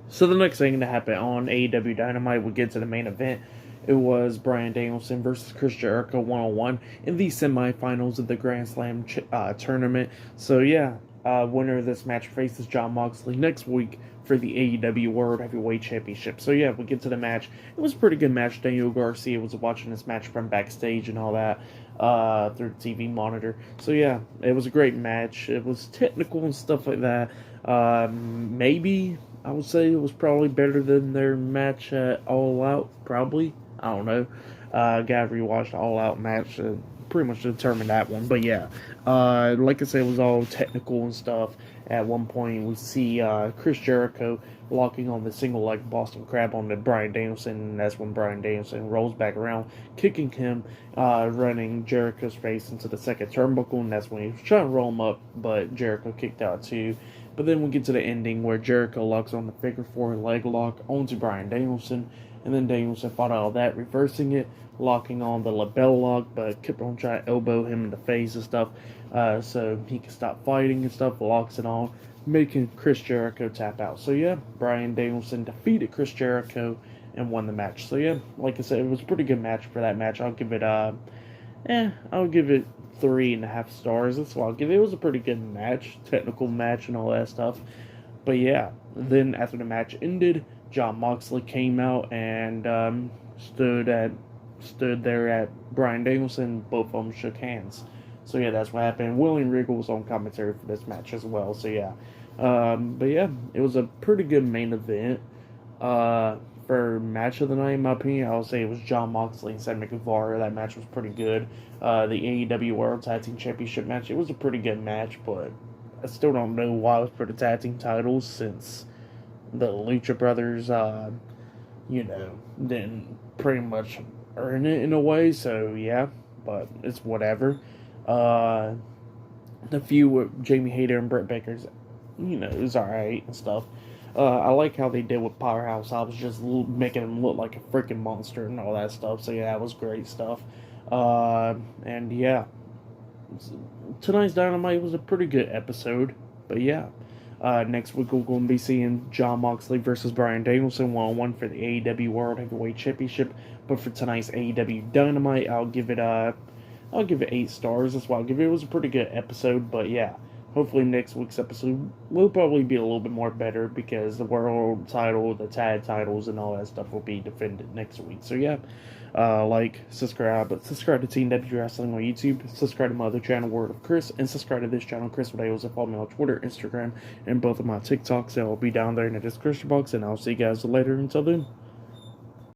So the next thing that happened on AEW Dynamite, we get to the main event. It was Bryan Danielson versus Chris Jericho 1-on-1 in the semifinals of the Grand Slam tournament. So yeah, winner of this match faces Jon Moxley next week for the AEW World Heavyweight Championship. So yeah, we get to the match. It was a pretty good match. Daniel Garcia was watching this match from backstage and all that through the TV monitor. So yeah, it was a great match. It was technical and stuff like that. Maybe I would say it was probably better than their match at All Out. Probably, I don't know. Gotta rewatch the All Out match to pretty much determine that one. But yeah, like I said, it was all technical and stuff. At one point, we see Chris Jericho locking on the single leg Boston Crab on the Bryan Danielson, and that's when Bryan Danielson rolls back around, kicking him, running Jericho's face into the second turnbuckle, and that's when he was trying to roll him up, but Jericho kicked out too. But then we get to the ending where Jericho locks on the figure four leg lock onto Bryan Danielson, and then Danielson fought out of that, reversing it, locking on the label lock, but kept on trying to elbow him in the face and stuff, so he can stop fighting and stuff, locks it on, making Chris Jericho tap out. So yeah, Bryan Danielson defeated Chris Jericho and won the match. So yeah, like I said, it was a pretty good match for that match. I'll give it, I'll give it 3.5 stars. That's what I'll give it. It was a pretty good match, technical match and all that stuff. But yeah, then after the match ended, Jon Moxley came out and stood there at Bryan Danielson. Both of them shook hands. So yeah, that's what happened. William Regal was on commentary for this match as well. So yeah, but yeah, it was a pretty good main event. For match of the night, in my opinion, I would say it was Jon Moxley and Sammy Guevara. That match was pretty good. The AEW World Tag Team Championship match, it was a pretty good match, but I still don't know why it was for the tag team titles, since the Lucha Brothers, didn't pretty much earn it in a way. So yeah, but it's whatever. The feud with Jamie Hayter and Britt Baker's, is alright and stuff. I like how they did with Powerhouse. I was just making him look like a freaking monster and all that stuff. So yeah, that was great stuff. And yeah, tonight's Dynamite was a pretty good episode. But yeah, next week we're going to be seeing Jon Moxley versus Bryan Danielson 1-on-1 for the AEW World Heavyweight Championship. But for tonight's AEW Dynamite, I'll give it 8 stars. That's why I'll give it. It was a pretty good episode. But yeah, hopefully next week's episode will probably be a little bit more better, because the world title, the tag titles, and all that stuff will be defended next week. So yeah, subscribe to Team W Wrestling on YouTube, subscribe to my other channel, Word of Chris, and subscribe to this channel, Chris Videos, and follow me on Twitter, Instagram, and both of my TikToks. That will be down there in the description box, and I'll see you guys later. Until then.